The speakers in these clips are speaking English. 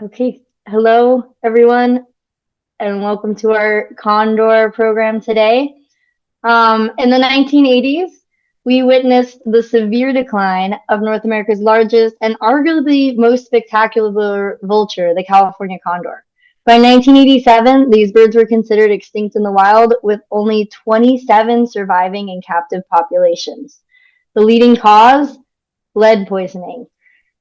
Okay, hello everyone, and welcome to our Condor program today. In the 1980s, we witnessed the severe decline of North America's largest and arguably most spectacular vulture, the California condor. By 1987, these birds were considered extinct in the wild, with only 27 surviving in captive populations. The leading cause? Lead poisoning.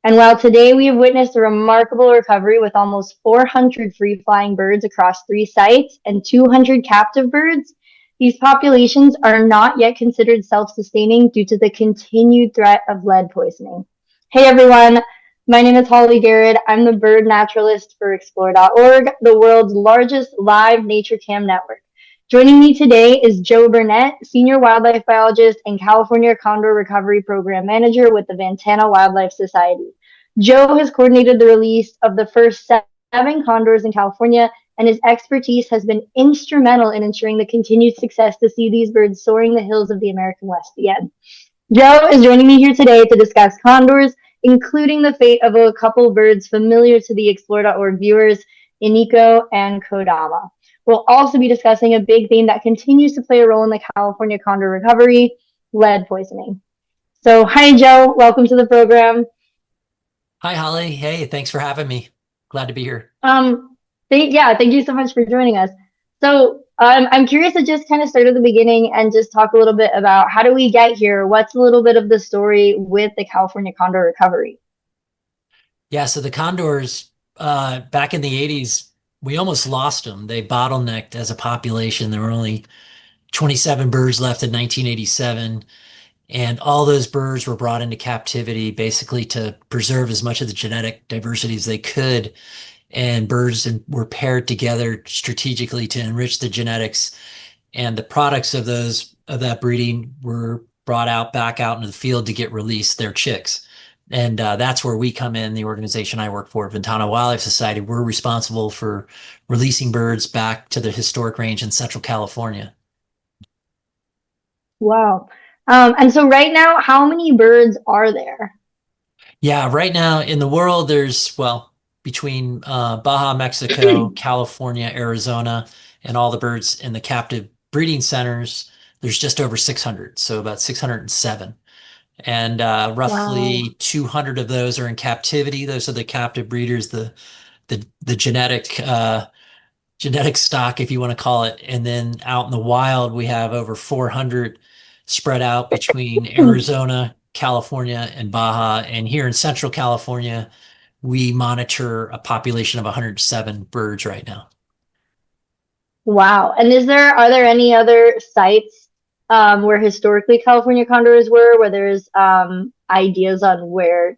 And while today we have witnessed a remarkable recovery with almost 400 free-flying birds across 3 sites and 200 captive birds, these populations are not yet considered self-sustaining due to the continued threat of lead poisoning. Hey everyone, my name is Holly Garrod. I'm the Bird Naturalist for Explore.org, the world's largest live nature cam network. Joining me today is Joe Burnett, Senior Wildlife Biologist and California Condor Recovery Program Manager with the Ventana Wildlife Society. Joe has coordinated the release of the first 7 condors in California, and his expertise has been instrumental in ensuring the continued success to see these birds soaring the hills of the American West again. Joe is joining me here today to discuss condors, including the fate of a couple birds familiar to the Explore.org viewers, Iniko and Kodama. We'll also be discussing a big theme that continues to play a role in the California condor recovery, lead poisoning. So, hi, Joe. Welcome to the program. Hi, Holly. Hey, thanks for having me. Glad to be here. Thank you so much for joining us. So, I'm curious to just kind of start at the beginning and just talk a little bit about how do we get here? What's a little bit of the story with the California condor recovery? Yeah, so the condors, back in the 80s, we almost lost them. They bottlenecked as a population. There were only 27 birds left in 1987, and all those birds were brought into captivity basically to preserve as much of the genetic diversity as they could. And were paired together strategically to enrich the genetics. And the products of that breeding were brought back out into the field to get released, their chicks. And that's where we come in, the organization I work for, Ventana Wildlife Society. We're responsible for releasing birds back to the historic range in Central California. Wow. And so right now, how many birds are there? Yeah, right now in the world, there's, well, between Baja, Mexico, California, Arizona, and all the birds in the captive breeding centers, there's just over 600, so about 607. And roughly Wow. 200 of those are in captivity. Those are the captive breeders, the genetic stock, if you want to call it. And then out in the wild, we have over 400 spread out between Arizona, California, and Baja. And here in Central California, we monitor a population of 107 birds right now. Wow. And are there any other sites where historically California condors were, where there's ideas on where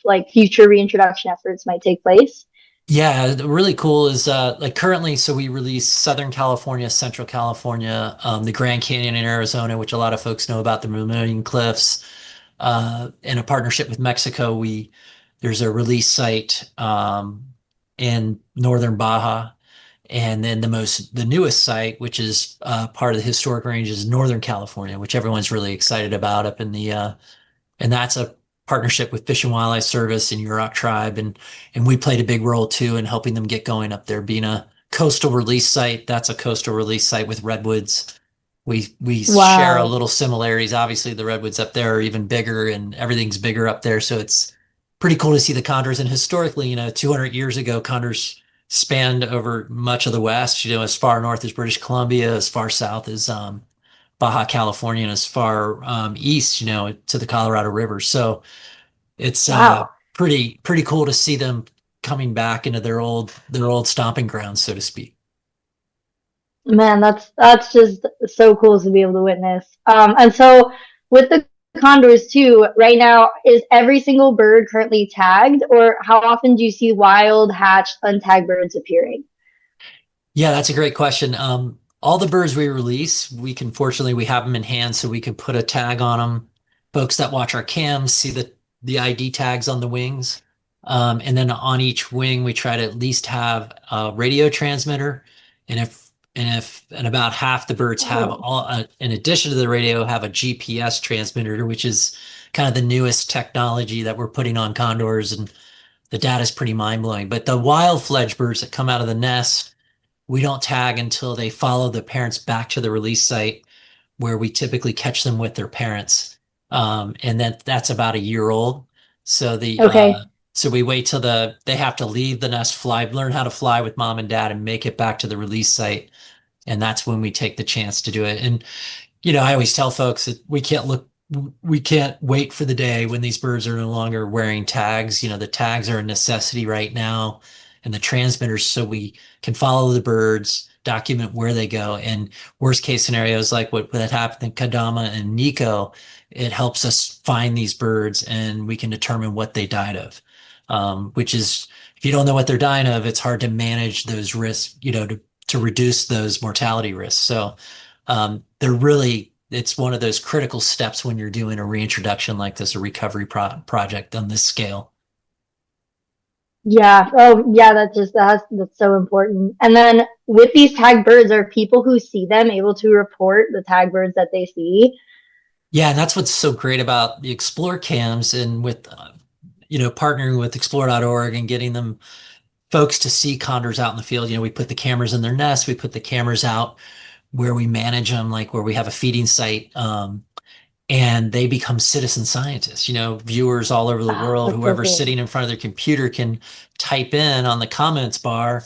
like future reintroduction efforts might take place? Yeah, really cool is like currently, so we release Southern California, Central California, the Grand Canyon in Arizona, which a lot of folks know about the Vermilion Cliffs. In a partnership with Mexico, there's a release site in northern Baja, and then the newest site, which is part of the historic range, is Northern California, which everyone's really excited about up in the and that's a partnership with Fish and Wildlife Service and Yurok Tribe, and we played a big role too in helping them get going up there. Being a coastal release site, that's a coastal release site with redwoods. We share a Wow. little similarities. Obviously, the redwoods up there are even bigger, and everything's bigger up there, so it's pretty cool to see the condors. And historically, 200 years ago, condors spanned over much of the West. As far north as British Columbia, as far south as Baja California, and as far east, to the Colorado River. So it's Wow. pretty cool to see them coming back into their old stomping grounds, so to speak. Man, that's just so cool to be able to witness. And so with the condors too, right now, is every single bird currently tagged, or how often do you see wild, hatched, untagged birds appearing? Yeah, that's a great question. All the birds we release, we have them in hand, so we can put a tag on them. Folks that watch our cams see the ID tags on the wings. And then on each wing, we try to at least have a radio transmitter. And about half the birds have Oh, in addition to the radio, have a GPS transmitter, which is kind of the newest technology that we're putting on condors. And the data is pretty mind-blowing. But the wild fledged birds that come out of the nest, we don't tag until they follow the parents back to the release site, where we typically catch them with their parents. And then that's about a year old. So Okay. so we wait till they have to leave the nest, learn how to fly with mom and dad and make it back to the release site. And that's when we take the chance to do it. And I always tell folks that we can't wait for the day when these birds are no longer wearing tags. The tags are a necessity right now, and the transmitters, so we can follow the birds, document where they go. And worst case scenarios like what happened in Kodama and Iniko, it helps us find these birds and we can determine what they died of. Which is, if you don't know what they're dying of, it's hard to manage those risks, to reduce those mortality risks. So it's one of those critical steps when you're doing a reintroduction like this, a recovery project on this scale. Yeah. Oh, yeah. That's so important. And then with these tag birds, are people who see them able to report the tag birds that they see? Yeah, and that's what's so great about the Explore cams, and with partnering with explore.org and getting them folks to see condors out in the field. We put the cameras in their nests, we put the cameras out where we manage them, like where we have a feeding site. And they become citizen scientists. Viewers all over the Oh, world, that's so whoever's cool. sitting in front of their computer can type in on the comments bar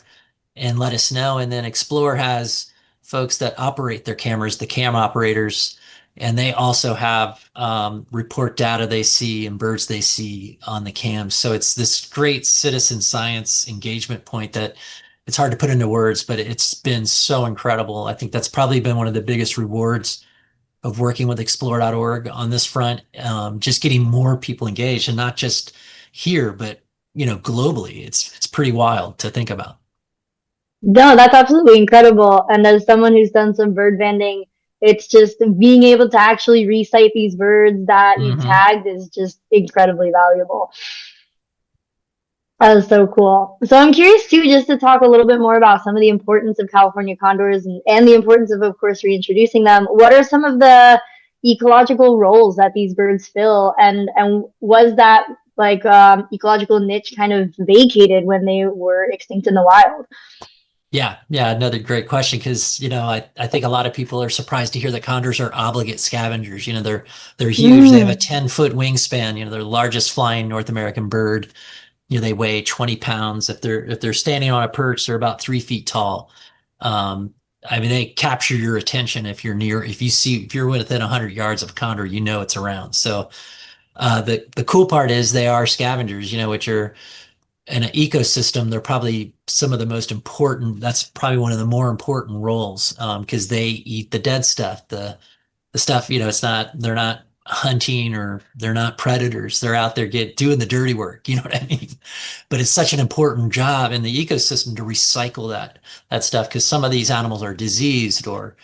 and let us know. And then Explore has folks that operate their cameras, the cam operators, and they also have report data they see and birds they see on the cams. So it's this great citizen science engagement point that it's hard to put into words, but it's been so incredible. I think that's probably been one of the biggest rewards of working with explore.org on this front, just getting more people engaged, and not just here, but globally. It's pretty wild to think about. No, that's absolutely incredible. And as someone who's done some bird banding, it's just being able to actually recite these birds that you've Hmm. tagged is just incredibly valuable. That is so cool. So I'm curious too, just to talk a little bit more about some of the importance of California condors and the importance of course, reintroducing them. What are some of the ecological roles that these birds fill? And was that like ecological niche kind of vacated when they were extinct in the wild? Yeah, another great question, because I think a lot of people are surprised to hear that condors are obligate scavengers. They're huge. They have a Mm. 10-foot wingspan. They're the largest flying North American bird. They weigh 20 pounds. If they're standing on a perch, they're about 3 feet tall. I mean, they capture your attention if you're within 100 yards of a condor, it's around. So the cool part is they are scavengers, which are in an ecosystem. They're probably some of the most important. That's probably one of the more important roles, because they eat the dead stuff, the stuff, they're not hunting, or they're not predators. They're out there doing the dirty work. You know what I mean? But it's such an important job in the ecosystem to recycle that stuff, because some of these animals are diseased or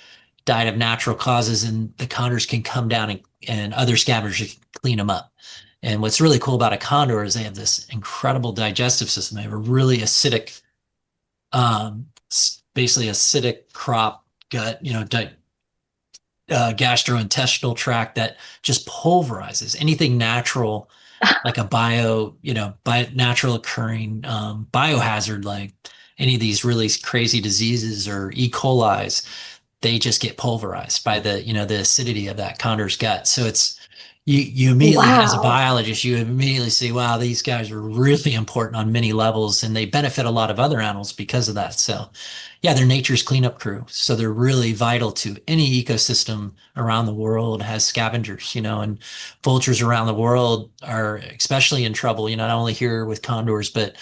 died of natural causes, and the condors can come down and other scavengers can clean them up. And what's really cool about a condor is they have this incredible digestive system. They have a really acidic, basically acidic crop gut, gastrointestinal tract that just pulverizes anything natural, like a natural occurring biohazard, like any of these really crazy diseases or E. coli's. They just get pulverized by the acidity of that condor's gut. So you immediately, as a Wow. biologist, you immediately see, wow, these guys are really important on many levels, and they benefit a lot of other animals because of that. So yeah, they're nature's cleanup crew. So they're really vital to any ecosystem around the world has scavengers, and vultures around the world are especially in trouble, not only here with condors, but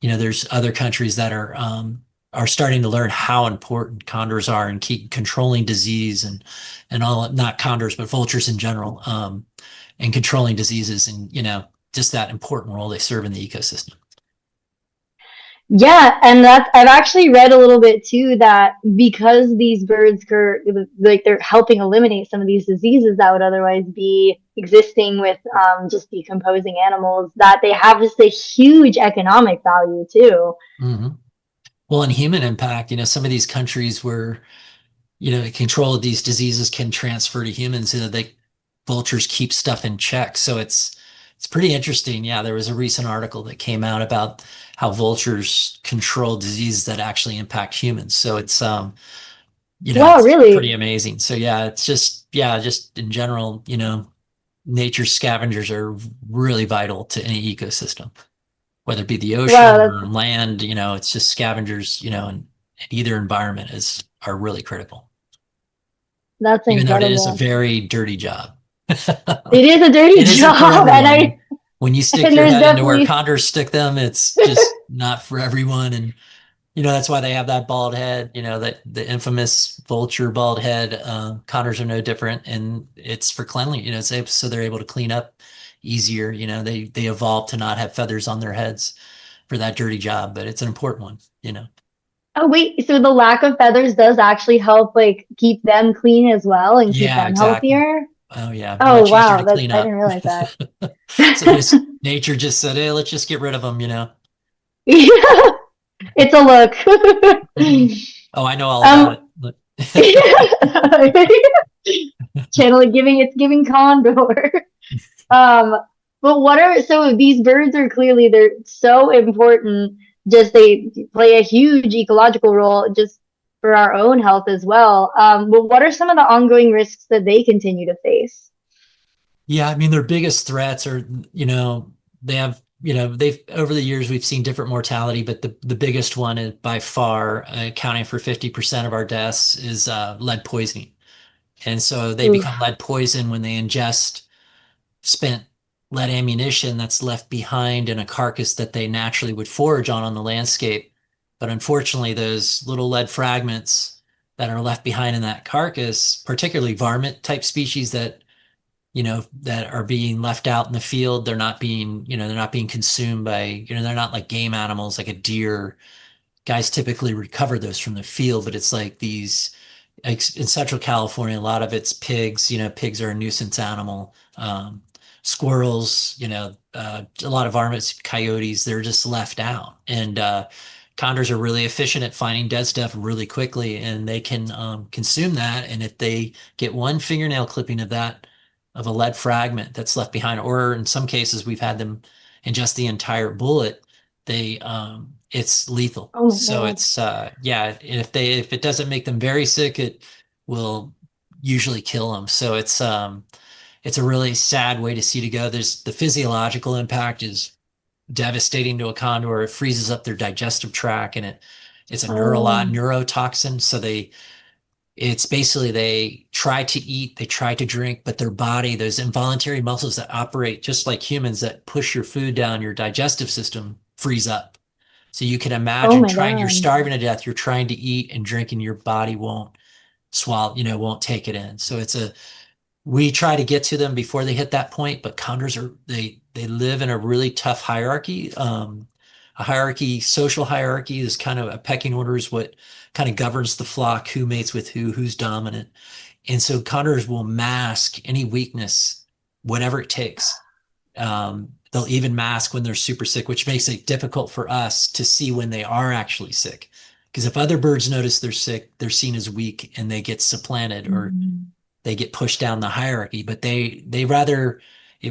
there's other countries that are starting to learn how important condors are and keep controlling disease and all, not condors, but vultures in general, and controlling diseases, and just that important role they serve in the ecosystem. Yeah, and that's I've actually read a little bit too that because these birds are like they're helping eliminate some of these diseases that would otherwise be existing with just decomposing animals, that they have just a huge economic value too. Hmm. Well, and human impact, some of these countries where control of these diseases can transfer to humans, vultures keep stuff in check. So it's It's pretty interesting. Yeah, there was a recent article that came out about how vultures control diseases that actually impact humans. So it's Wow, it's pretty really? amazing. So yeah, it's just yeah, just in general, nature's scavengers are really vital to any ecosystem, whether it be the Wow, ocean or land, it's just scavengers, in either environment is are really critical, that's even though it is a incredible. very dirty job. It is a dirty It isn't for job, and everyone. When you stick and your there's head into where definitely condors stick them, it's just not for everyone. And that's why they have that bald head, that the infamous vulture bald head. Condors are no different, and it's for cleanliness, so they're able to clean up easier. They evolved to not have feathers on their heads for that dirty job, but it's an important one. oh wait, so the lack of feathers does actually help like keep them clean as well and keep Yeah, them exactly. healthier? Oh yeah, Oh much easier wow, to that clean I didn't up. realize that. So just nature just said, hey, let's just get rid of them. Yeah, it's a look. Oh, I know all about um it. channel giving it's giving condor. Um, but what are so these birds are clearly they're so important. Just they play a huge ecological role just for our own health as well. But what are some of the ongoing risks that they continue to face? Yeah, I mean, their biggest threats are, they have, they've over the years we've seen different mortality, but the biggest one is by far, accounting for 50% of our deaths is lead poisoning. And so they Oof. become lead poison when they ingest spent lead ammunition that's left behind in a carcass that they naturally would forage on the landscape. But unfortunately, those little lead fragments that are left behind in that carcass, particularly varmint type species that are being left out in the field, they're not being consumed by, they're not like game animals like a deer. Guys typically recover those from the field, but it's like these like in Central California, a lot of it's pigs. Pigs are a nuisance animal. Squirrels, a lot of varmints, coyotes, they're just left out. And condors are really efficient at finding dead stuff really quickly, and they can consume that. And if they get one fingernail clipping of a lead fragment that's left behind, or in some cases we've had them ingest the entire bullet, it's lethal. Oh my So God. it's yeah, and if it doesn't make them very sick, it will usually kill them. So it's a really sad way to see to go. There's the physiological impact is devastating to a condor. It freezes up their digestive tract, and it's a Oh, neurotoxin. So it's basically they try to eat, they try to drink, but their body, those involuntary muscles that operate just like humans that push your food down your digestive system, freeze up. So you can oh imagine my trying, you're God. starving to death, you're trying to eat and drink, and your body won't swallow, won't take it in. So we try to get to them before they hit that point, but condors they live in a really tough hierarchy. A hierarchy, social hierarchy is kind of a pecking order is what kind of governs the flock, who mates with who's dominant. And so condors will mask any weakness, whatever it takes. They'll even mask when they're super sick, which makes it difficult for us to see when they are actually sick. Because if other birds notice they're sick, they're seen as weak and they get supplanted or Mhm. they get pushed down the hierarchy. But they rather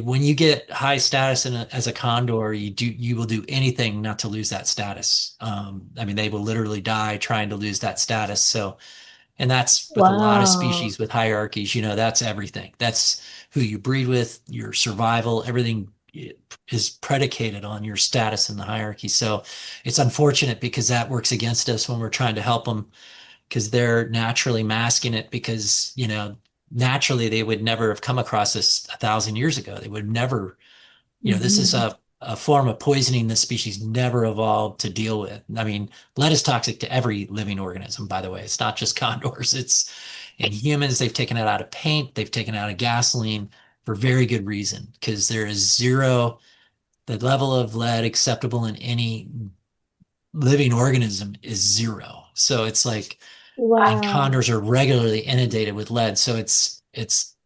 when you get high status as a condor, you will do anything not to lose that status. I mean, they will literally die trying to lose that status. So and that's with a lot of Wow. species with hierarchies, that's everything. That's who you breed with, your survival, everything is predicated on your status in the hierarchy. So it's unfortunate because that works against us when we're trying to help them because they're naturally masking it because, naturally they would never have come across this 1,000 years ago. They would never, this is Mhm. a form of poisoning this species never evolved to deal with. I mean, lead is toxic to every living organism, by the way. It's not just condors. It's in humans, they've taken it out of paint, they've taken it out of gasoline for very good reason, because there is zero, the level of lead acceptable in any living organism is zero. So it's like, and Wow. condors are regularly inundated with lead. So it's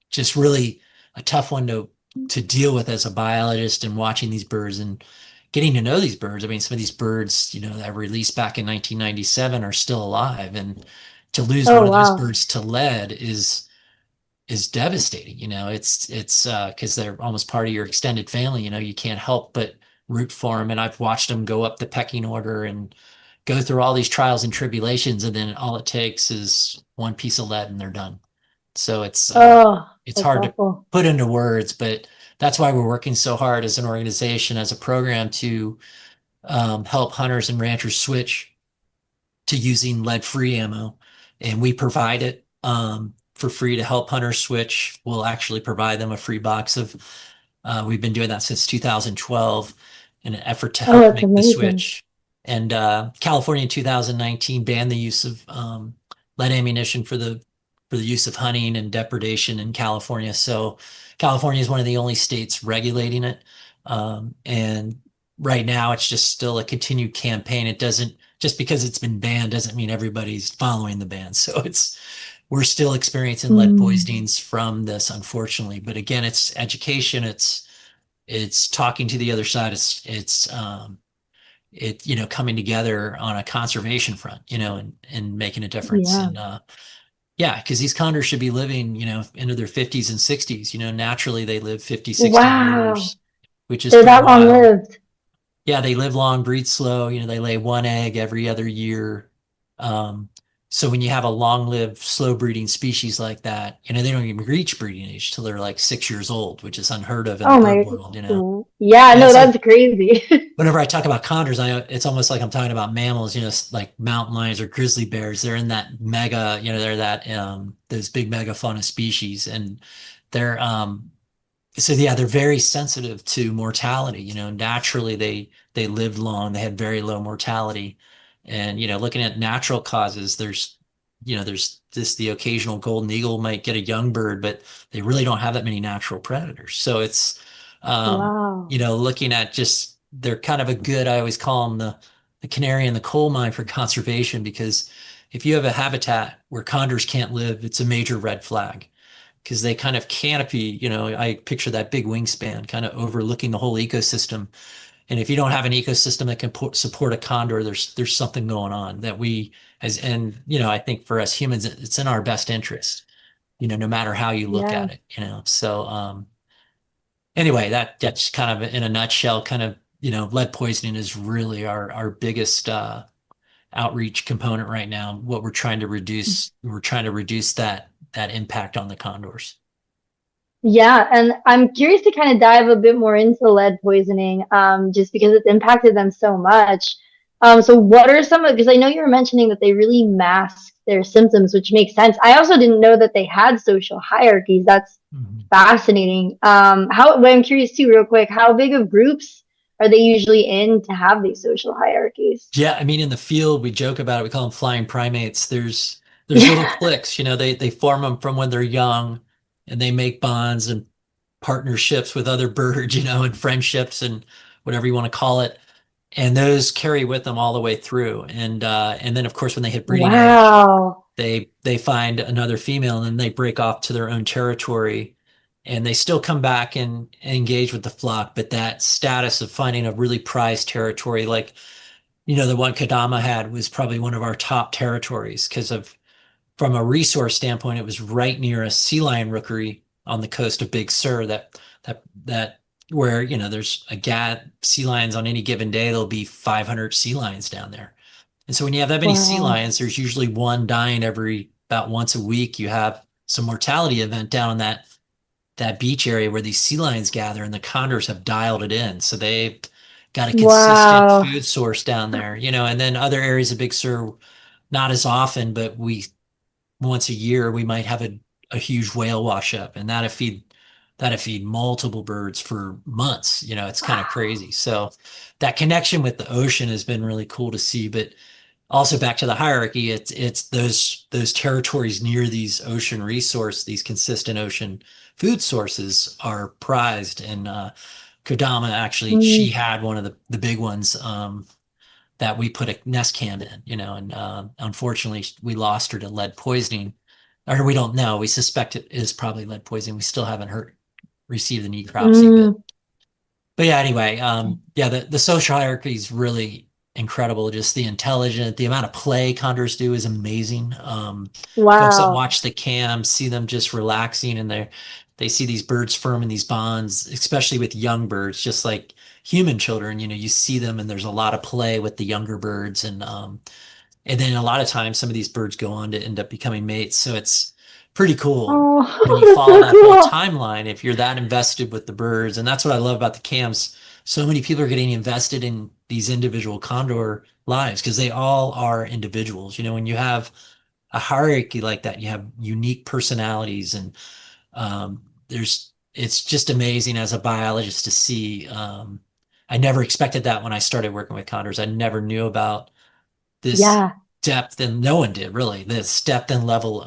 just really a tough one to deal with as a biologist and watching these birds and getting to know these birds. I mean, some of these birds, that were released back in 1997 are still alive. And to lose one Oh of those wow. birds to lead is is devastating. It's because they're almost part of your extended family. You can't help but root for them. And I've watched them go up the pecking order and go through all these trials and tribulations, and then all it takes is one piece of lead and they're done. So Oh, it's that's hard to awful. put into words, but that's why we're working so hard as an organization, as a program, to help hunters and ranchers switch to using lead-free ammo, and we provide it for free to help hunters switch. We'll actually provide them a free box of. We've been doing that since 2012 in an effort to Oh, help that's make the amazing. switch. And California in 2019 banned the use of lead ammunition for the use of hunting and depredation in California. So California is one of the only states regulating it. And right now it's just still a continued campaign. It doesn't, just because it's been banned doesn't mean everybody's following the ban. So we're still experiencing lead Mm, poisonings from this, unfortunately. But again, it's education. It's talking to the other side. It's coming together on a conservation front, and making a difference. yeah. And yeah, because these condors should be living, into their 50s and 60s. Naturally they live 50, 60 Wow. years, which is They're pretty that long wild. lived. Yeah, they live long, breed slow. They lay one egg every other year. Um, so when you have a long-lived, slow-breeding species like that, they don't even reach breeding age till they're like 6 years old, which is unheard of in the Oh bird my. world. Yeah, And no, it's like that's crazy. whenever I talk about condors, it's almost like I'm talking about mammals, like mountain lions or grizzly bears. They're in that mega, they're that those big megafauna species, and they're so yeah, they're very sensitive to mortality. Naturally they lived long, they had very low mortality. And looking at natural causes, there's this the occasional golden eagle might get a young bird, but they really don't have that many natural predators. So it's Wow. looking at just they're kind of a good, I always call them the canary in the coal mine for conservation, because if you have a habitat where condors can't live, it's a major red flag, because they kind of canopy, I picture that big wingspan kind of overlooking the whole ecosystem. And if you don't have an ecosystem that can support a condor, there's something going on that we as and I think for us humans, it's in our best interest, no matter how you look Yeah. at it. So anyway, that's kind of in a nutshell, kind of, lead poisoning is really our biggest outreach component right now. What we're trying to reduce that impact on the condors. Yeah, and I'm curious to kind of dive a bit more into lead poisoning, just because it's impacted them so much. So what are some of, because I know you were mentioning that they really mask their symptoms, which makes sense. I also didn't know that they had social hierarchies. That's Mhm. fascinating. Well, I'm curious too, real quick, how big of groups are they usually in to have these social hierarchies? Yeah, I mean, in the field, we joke about it. We call them flying primates. There's little Yeah. cliques, they form them from when they're young, and they make bonds and partnerships with other birds, and friendships and whatever you want to call it. And those carry with them all the way through. And then of course when they hit breeding age, Wow. they find another female, and then they break off to their own territory, and they still come back and engage with the flock. But that status of finding a really prized territory, like the one Kodama had, was probably one of our top territories because of from a resource standpoint, it was right near a sea lion rookery on the coast of Big Sur that where there's a gat sea lions on any given day. There'll be 500 sea lions down there. And so when you have that many sea Wow. lions, there's usually one dying every about once a week. You have some mortality event down in that beach area where these sea lions gather, and the condors have dialed it in. So they've got a consistent Wow. food source down there, and then other areas of Big Sur, not as often, but once a year we might have a huge whale wash up, and that'll feed multiple birds for months. It's kind of Wow. crazy. So that connection with the ocean has been really cool to see. But also back to the hierarchy, it's those territories near these ocean resource, these consistent ocean food sources are prized. And Kodama, actually, she Mm, had one of the big ones that we put a nest cam in, and unfortunately we lost her to lead poisoning. Or we don't know. We suspect it is probably lead poisoning. We still haven't received the necropsy, but mm. yeah, anyway, yeah, the social hierarchy is really incredible. Just the amount of play condors do is amazing. Folks that Wow. watch the cams see them just relaxing, and they see these birds forming these bonds, especially with young birds, just like human children. You see them, and there's a lot of play with the younger birds, and then a lot of times some of these birds go on to end up becoming mates. So it's pretty cool when Oh, you that's follow so that whole cool. timeline, if you're that invested with the birds. And that's what I love about the cams. So many people are getting invested in these individual condor lives because they all are individuals. When you have a hierarchy like that, you have unique personalities, and it's just amazing as a biologist to see. I never expected that when I started working with condors. I never knew about this Yeah. depth, and no one did really, this depth and level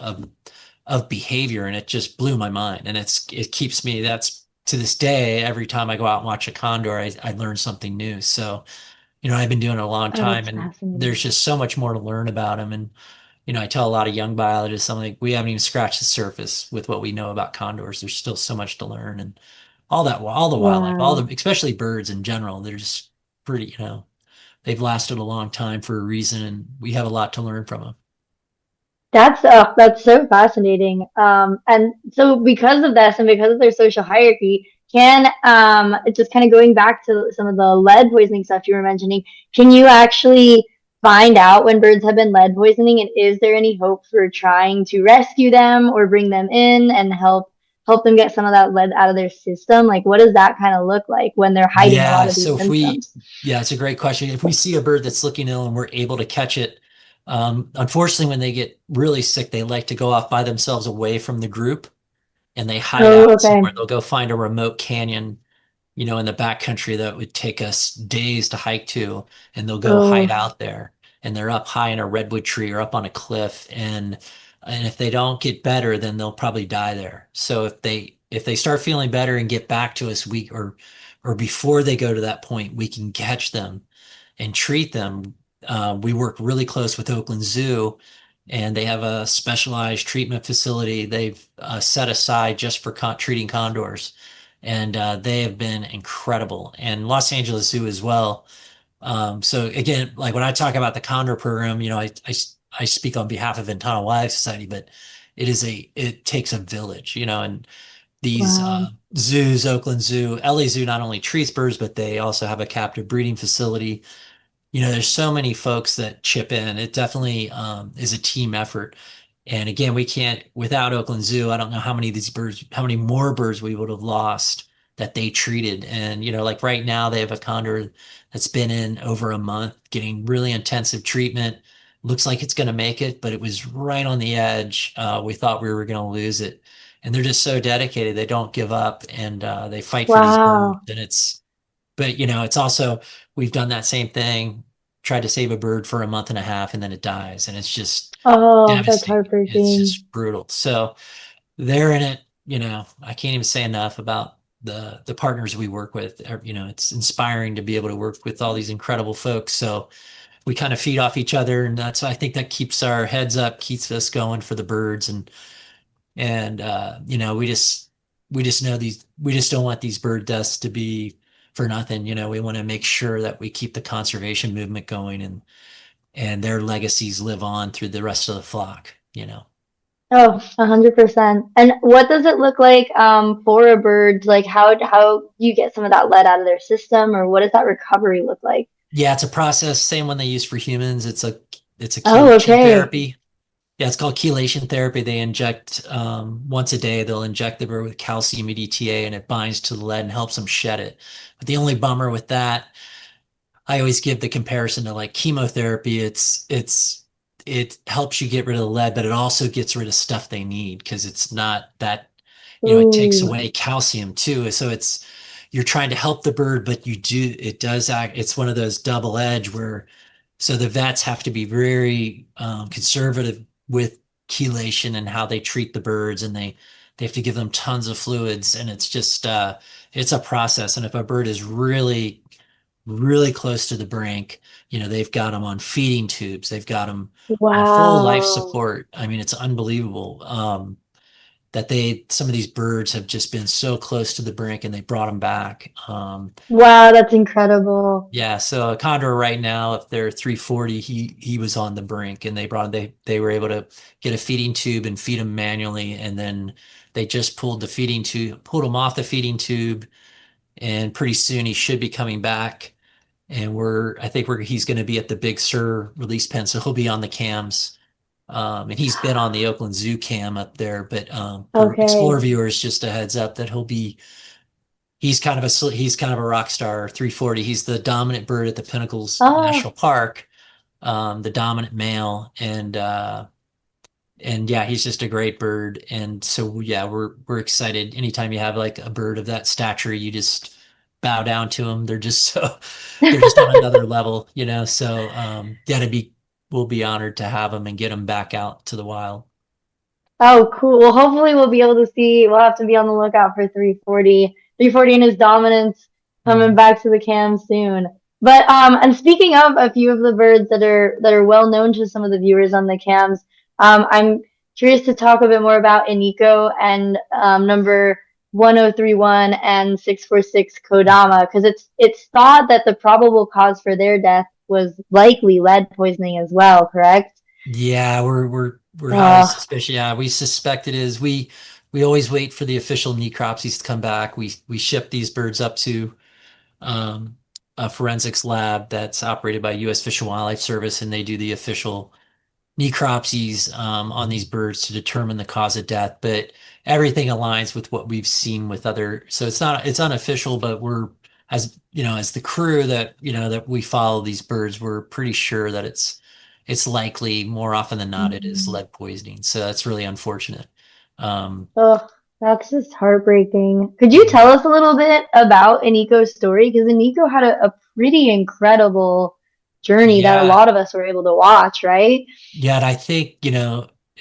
of behavior, and it just blew my mind. And it keeps me, that's to this day, every time I go out and watch a condor, I learn something new. So I've been doing it a long Oh, time, that's and there's fascinating. just so much more to learn about them. And I tell a lot of young biologists, I'm like, we haven't even scratched the surface with what we know about condors. There's still so much to learn, and all the wildlife, Wow. especially birds in general, they're just pretty, they've lasted a long time for a reason, and we have a lot to learn from them. That's so fascinating. And so because of this and because of their social hierarchy, can just kind of going back to some of the lead poisoning stuff you were mentioning, can you actually find out when birds have been lead poisoning, and is there any hope for trying to rescue them or bring them in and help them get some of that lead out of their system? Like, what does that kind of look like when they're hiding a lot Yeah, of these so symptoms? yeah, it's a great question. If we see a bird that's looking ill and we're able to catch it, unfortunately, when they get really sick, they like to go off by themselves away from the group, and they hide Oh, out okay. somewhere. They'll go find a remote canyon, in the backcountry that would take us days to hike to, and they'll go hide Oh, out there. And they're up high in a redwood tree or up on a cliff, and if they don't get better, then they'll probably die there. So if they start feeling better and get back to us, or before they go to that point, we can catch them and treat them. We work really close with Oakland Zoo, and they have a specialized treatment facility they've set aside just for treating condors. And they have been incredible. And Los Angeles Zoo as well. So again, like when I talk about the Condor program, I speak on behalf of Ventana Wildlife Society, but it takes a village, and these wow. zoos, Oakland Zoo, LA Zoo not only treats birds, but they also have a captive breeding facility. There's so many folks that chip in. It definitely is a team effort. And again, we can't, without Oakland Zoo, I don't know how many of these birds, how many more birds we would have lost that they treated. And, like right now, they have a condor that's been in over a month getting really intensive treatment. Looks like it's going to make it, but it was right on the edge. We thought we were going to lose it. And they're just so dedicated. They don't give up, and they fight for these birds. Wow. And but it's also, we've done that same thing, tried to save a bird for a month and a half, and then it dies. And it's just Oh, that's devastating. It's heartbreaking. just brutal. So they're in it, I can't even say enough about the partners we work with. It's inspiring to be able to work with all these incredible folks. So we kind of feed off each other, and I think that keeps our heads up, keeps us going for the birds. And we just know we just don't want these bird deaths to be for nothing. We want to make sure that we keep the conservation movement going, and their legacies live on through the rest of the flock. Oh, 100%. And what does it look like for a bird? Like how you get some of that lead out of their system, or what does that recovery look like? Yeah, it's a process, same one they use for humans. It's a Oh, chelation okay. therapy. Yeah, it's called chelation therapy. They inject once a day. They'll inject the bird with calcium EDTA, and it binds to the lead and helps them shed it. But the only bummer with that, I always give the comparison to like chemotherapy. It helps you get rid of the lead, but it also gets rid of stuff they need because it's not that, it takes Ooh, away calcium too. So you're trying to help the bird, but it does act, it's one of those double edge where, so the vets have to be very conservative with chelation and how they treat the birds, and they have to give them tons of fluids, and it's just it's a process. And if a bird is really really close to the brink, they've got them on feeding tubes, they've got them on full life wow. support. I mean, it's unbelievable. that some of these birds have just been so close to the brink and they brought them back. Wow, that's incredible. Yeah, so a condor right now, if they're 340, he was on the brink, and they were able to get a feeding tube and feed him manually, and then they just pulled him off the feeding tube, and pretty soon he should be coming back. And I think he's going to be at the Big Sur release pen, so he'll be on the cams. And he's been on the Oakland Zoo cam up there, but for Explorer Okay. viewers, just a heads up that he's kind of a rock star. 340. He's the dominant bird at the Pinnacles Oh, National Park, the dominant male, and yeah, he's just a great bird. And so yeah, we're excited. Anytime you have like a bird of that stature, you just bow down to them. They're just they're just on another level, you know. So yeah, we'll be honored to have them and get them back out to the wild. oh, cool. Well, hopefully we'll be able to see. We'll have to be on the lookout for 340. 340 and his dominance coming Mhm. back to the cam soon. But and speaking of a few of the birds that are well known to some of the viewers on the cams, I'm curious to talk a bit more about Iniko and number 1031 and 646 Kodama because it's thought that the probable cause for their death was likely lead poisoning as well, correct? Yeah, we're highly Uh, suspicious. Yeah, we suspect it is. We always wait for the official necropsies to come back. We ship these birds up to um, a forensics lab that's operated by U.S. Fish and Wildlife Service, and they do the official necropsies on these birds to determine the cause of death. But everything aligns with what we've seen with other. So it's unofficial, but we're as you know as the crew that that we follow these birds, we're pretty sure that it's likely more often than not it is mm. lead poisoning. So that's really unfortunate. Um, Oh, that's just heartbreaking. Could you tell yeah. us a little bit about Aniko's story? Because Aniko had a pretty incredible journey that a Yeah. lot of us were able to watch, right? Yeah, and I think,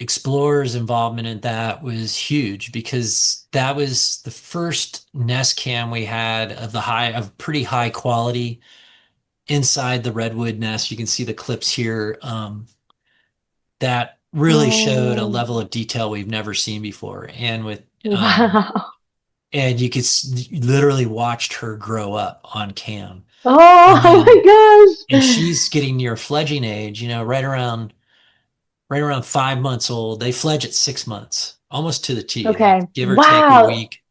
Explorer's involvement in that was huge because that was the first nest cam we had of pretty high quality inside the redwood nest. You can see the clips here, that really showed a Oh, level of detail we've never seen before. wow. And you literally watched her grow up on cam. Oh, And oh then, my and gosh. she's getting near fledging age, right around 5 months old. They fledge at 6 months, almost to the T, like Okay. give or take a Wow. week.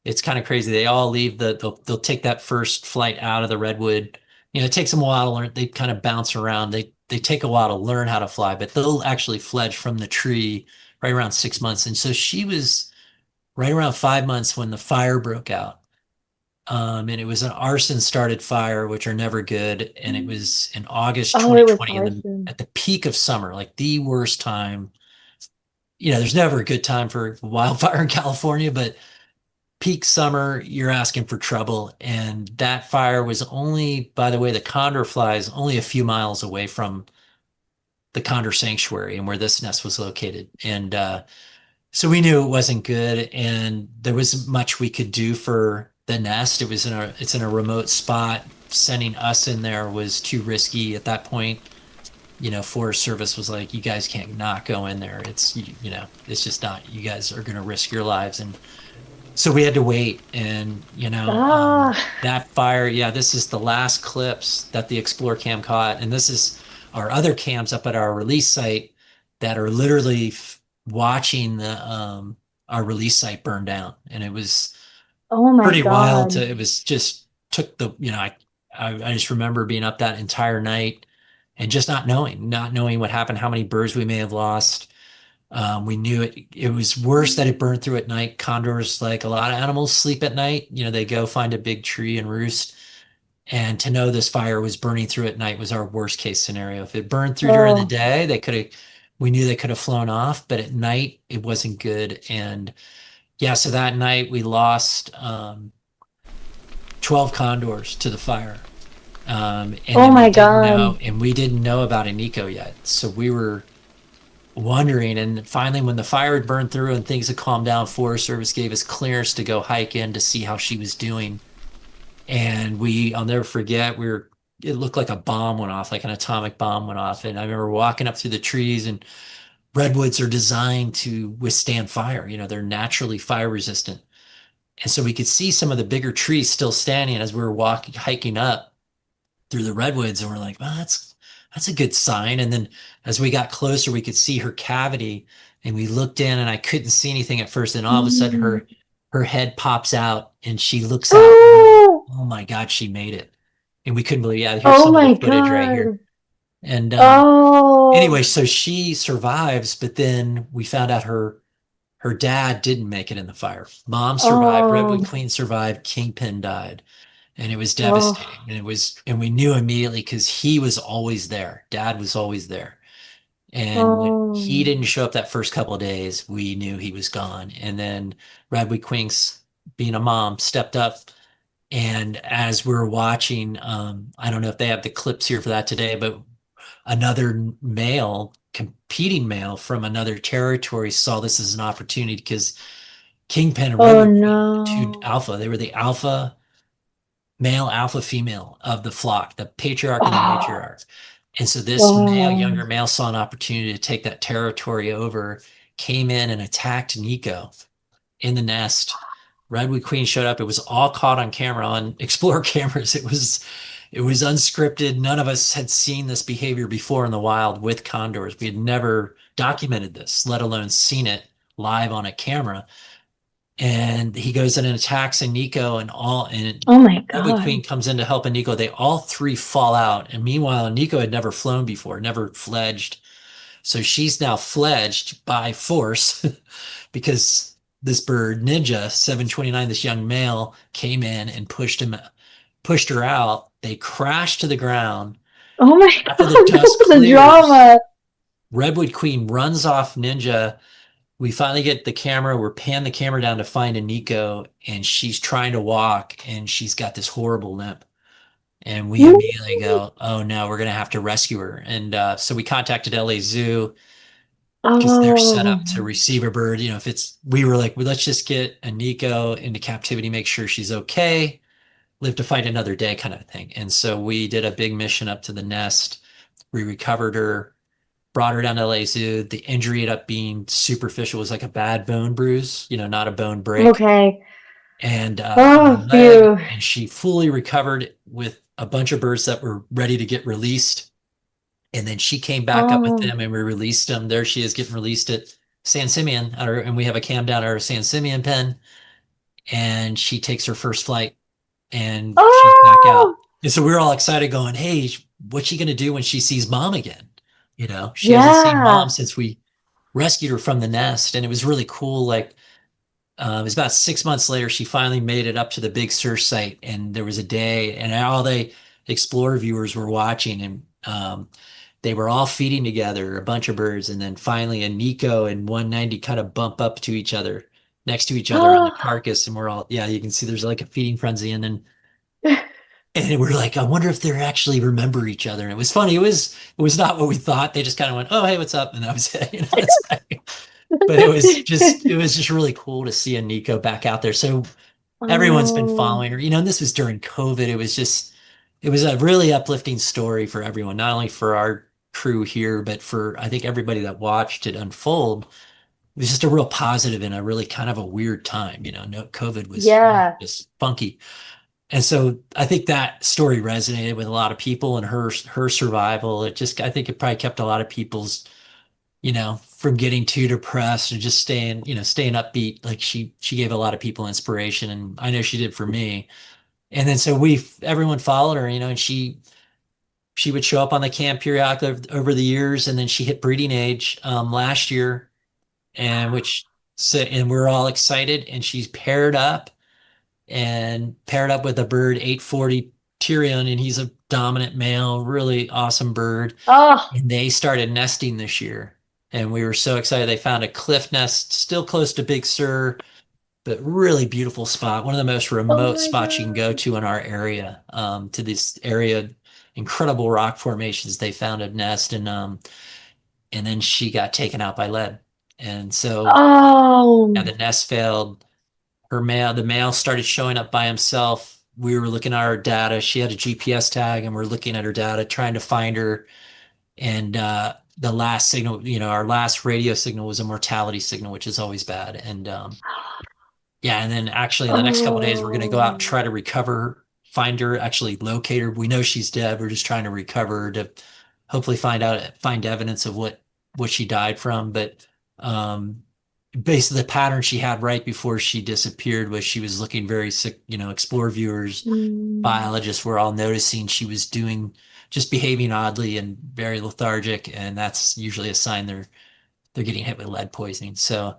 It's kind of crazy. They all leave they'll take that first flight out of the redwood. It takes them a while to learn. They kind of bounce around. They take a while to learn how to fly, but they'll actually fledge from the tree right around 6 months. And so she was right around 5 months when the fire broke out. And it was an arson started fire, which are never good. And it was in August Oh, it was 2020 arson. at the peak of summer, like the worst time. There's never a good time for wildfire in California, but peak summer, you're asking for trouble. And that fire was only, by the way, the condor flies only a few miles away from the condor sanctuary and where this nest was located. And so we knew it wasn't good, and there wasn't much we could do for the nest. It's in a remote spot. Sending us in there was too risky at that point. Forest Service was like, you guys can't not go in there. It's just not, you guys are going to risk your lives. And so we had to wait. And, Ah. that fire, yeah, this is the last clips that the Explore cam caught. And this is our other cams up at our release site that are literally watching our release site burn down. And it was Oh my pretty wild God. it was just took the, I just remember being up that entire night and just not knowing what happened, how many birds we may have lost. We knew it was worse that it burned through at night. Condors, like a lot of animals, sleep at night. They go find a big tree and roost. And to know this fire was burning through at night was our worst case scenario. If it burned through during the Oh, day, we knew they could have flown off, but at night it wasn't good. And yeah, so that night we lost 12 condors to the fire. And oh then my God. we didn't know about Iniko yet. So we were wondering. And finally, when the fire had burned through and things had calmed down, Forest Service gave us clearance to go hike in to see how she was doing. And I'll never forget, it looked like a bomb went off, like an atomic bomb went off. And I remember walking up through the trees and redwoods are designed to withstand fire. They're naturally fire resistant. And so we could see some of the bigger trees still standing as we were walking, hiking up through the redwoods, and we're like, well, that's a good sign. And then as we got closer, we could see her cavity, and we looked in, and I couldn't see anything at first. And all of a sudden, Mm. her head pops out, and she looks out, and we're like, Oh, oh my God, she made it. And we couldn't believe, yeah, here's oh some of the my footage right here. God. And Oh, anyway, so she survives, but then we found out her dad didn't make it in the fire. Mom survived, oh, Redwood Queen survived, Kingpin died. And it was devastating. oh, And we knew immediately because he was always there. Dad was always there. And when he oh, didn't show up that first couple of days, we knew he was gone. And then Redwood Quinks, being a mom, stepped up. And as we were watching, I don't know if they have the clips here for that today, but another male, competing male from another territory saw this as an opportunity because Kingpin and oh Redwood Queen were the two no. alpha. They were the alpha male, alpha female of the flock, the patriarch and the Oh, matriarch. And so this male, wow. younger male saw an opportunity to take that territory over, came in and attacked Nico in the nest. Redwood Queen showed up. It was all caught on camera on Explorer cameras. It was unscripted. None of us had seen this behavior before in the wild with condors. We had never documented this, let alone seen it live on a camera. And he goes in and attacks Iniko and Oh my Redwood God. Queen comes in to help Iniko. They all three fall out. And meanwhile, Iniko had never flown before, never fledged. So she's now fledged by force because this bird, Ninja 729, this young male, came in and pushed her out. They crashed to the ground. Oh my After the dust God. The clears, drama. Redwood Queen runs off Ninja. We finally get the camera. We're panning the camera down to find Iniko, and she's trying to walk, and she's got this horrible limp. And we immediately go, oh no, we're going to have to rescue her. And so we contacted LA Zoo because they're set Oh, up to receive a bird. If we were like, well, let's just get Iniko into captivity, make sure she's okay, live to fight another day kind of thing. And so we did a big mission up to the nest. We recovered her, brought her down to LA Zoo. The injury ended up being superficial. It was like a bad bone bruise, not a bone break, okay. and on her Oh, leg. phew. And she fully recovered with a bunch of birds that were ready to get released. And then she came back up with Oh, them and we released them. There she is getting released at San Simeon, and we have a cam down at our San Simeon pen. And she takes her first flight and she's back out. oh, And so we're all excited going, hey, what's she going to do when she sees mom again? She hasn't seen mom yeah. since we rescued her from the nest. And it was really cool. Like, it was about 6 months later, she finally made it up to the big search site. And there was a day, and all the Explorer viewers were watching, and they were all feeding together, a bunch of birds. And then finally, a Nico and 190 kind of bump up to each other, next to each other on the carcass. And we're all, yeah, you can see there's like a feeding frenzy. And we're like, I wonder if they actually remember each other. And it was funny. It was not what we thought. They just kind of went, oh, hey, what's up? And that was it. It's like, but it was just really cool to see a Nico back out there. So everyone's been Oh, following her, and this was during COVID. It was a really uplifting story for everyone, not only for our crew here, but for, I think, everybody that watched it unfold. It was just a real positive in a really kind of a weird time. No, COVID was yeah. just funky. And so I think that story resonated with a lot of people, and her survival. I think it probably kept a lot of people's, from getting too depressed and just staying upbeat. Like she gave a lot of people inspiration, and I know she did for me. And then so everyone followed her, and she would show up on the camp periodically over the years, and then she hit breeding age last year, and we're all excited, and she's paired up with a bird 840 Tyrion, and he's a dominant male, really awesome bird. Oh, And they started nesting this year. And we were so excited. They found a cliff nest still close to Big Sur, but really beautiful spot. One of the most oh remote my spots you can go God. to in our area, to this area, incredible rock formations. They found a nest, and then she got taken out by lead. And so, yeah, Oh, the nest failed. The male started showing up by himself. We were looking at our data. She had a GPS tag, and we're looking at her data, trying to find her. And the last signal, our last radio signal was a mortality signal, which is always bad. And yeah, and then actually in the next couple of days, we're going to go out and try Oh. to recover, find her, actually locate her. We know she's dead. We're just trying to recover her to hopefully find evidence of what she died from. But um, basically, the pattern she had right before she disappeared was she was looking very sick. Explore viewers, Mm. biologists were all noticing she was doing just behaving oddly and very lethargic, and that's usually a sign they're getting hit with lead poisoning. So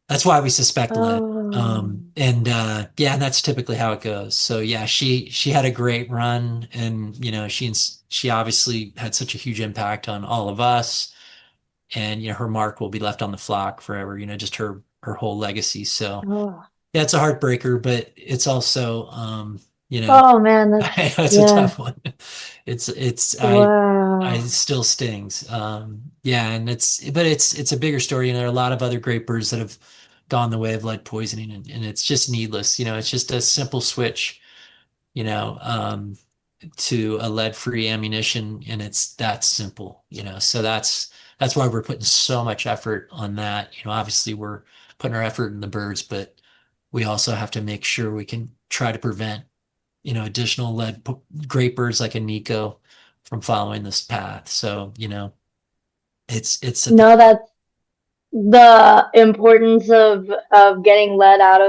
that's why we suspect lead. Oh. And yeah, and that's typically how it goes. So yeah, she had a great run, and she obviously had such a huge impact on all of us, and her mark will be left on the flock forever. Just her whole legacy. So Oh. yeah, it's a heartbreaker, but it's also you know Oh man, that's it's a yeah. tough one. I it Wow. still stings. Yeah, and it's a bigger story. There are a lot of other great birds that have gone the way of lead poisoning, and it's just needless. It's just a simple switch, you know, um, to a lead-free ammunition, and it's that simple. So that's why we're putting so much effort on that. Obviously we're putting our effort in the birds, but we also have to make sure we can try to prevent additional great birds like a Iniko from following this path. So, it's at the No, that's the importance of getting lead out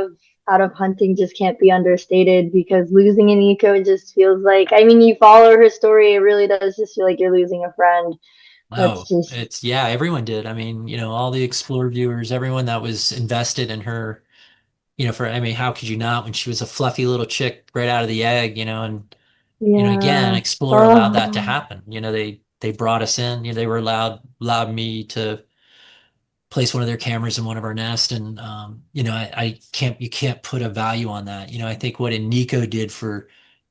of hunting just can't be understated because losing an eco just feels like, I mean, you follow her story, it really does just feel like you're losing a friend. That's oh, just it's yeah, everyone did. I mean, all the Explore viewers, everyone that was invested in her, I mean, how could you not when she was a fluffy little chick right out of the egg, and again, yeah. Explorer allowed that to Oh happen. They brought us in, they were allowed me to place one of their cameras in one of our nests. And I can't you can't put a value on that. I think what Iniko did for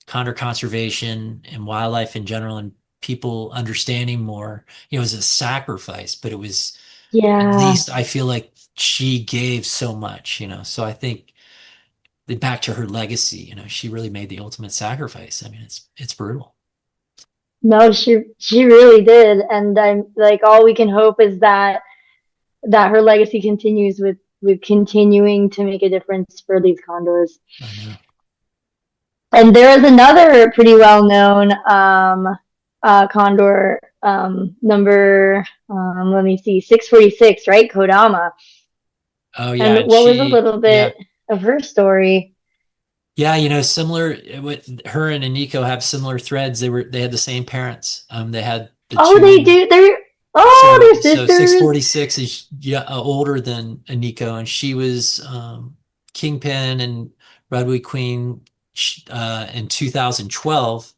condor conservation and wildlife in general and people understanding more, it was a sacrifice, but it was at yeah. least I feel like she gave so much, so I think back to her legacy, she really made the ultimate sacrifice. I mean, it's brutal. No, she really did. And I'm like all we can hope is that her legacy continues with continuing to make a difference for these condors. I know. And there is another pretty well known condor number, let me see, 646, right? Kodama. Oh yeah, And and what was a little yeah, bit of her story? yeah, similar with her and Iniko have similar threads. They had the same parents. They had the Oh, they two. do. So They're so sisters. 646 is yeah, older than Iniko, and she was Kingpin and Redwood Queen in 2012.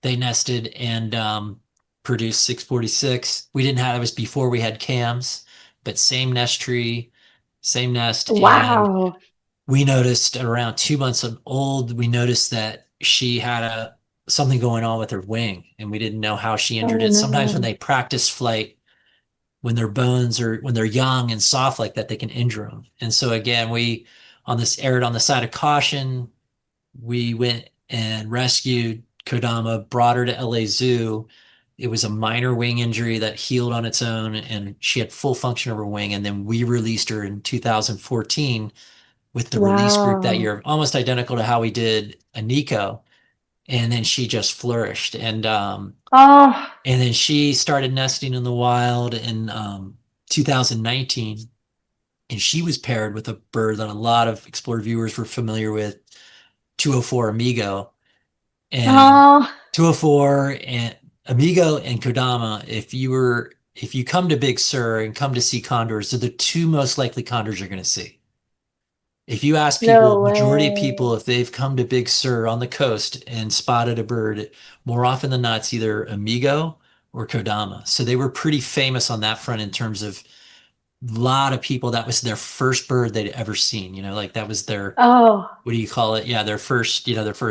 They nested and produced 646. We didn't have it was before we had cams, but same nest tree, same nest, and Wow. we noticed at around 2 months old, we noticed that she had a something going on with her wing, and we didn't know how she injured Oh it. Sometimes when no. they practice flight, when their bones are when they're young and soft like that, they can injure them. And so again, we on this erred on the side of caution. We went and rescued Kodama, brought her to LA Zoo. It was a minor wing injury that healed on its own, and she had full function of her wing. And then we released her in 2014 with the release group that Wow. year, almost identical to how we did Aniko. And then she just flourished. Oh And then she started nesting in the wild in 2019. And she was paired with a bird that a lot of Explore viewers were familiar with, 204 Amigo. And oh 204 and Amigo and Kodama, if you come to Big Sur and come to see condors, they're the two most likely condors you're going to see. If you ask people, no majority of people, way. if they've come to Big Sur on the coast and spotted a bird, more often than not, it's either Amigo or Kodama. So they were pretty famous on that front in terms of a lot of people, that was their first bird they'd ever seen, like that was their, Oh what do you call it? Yeah, their first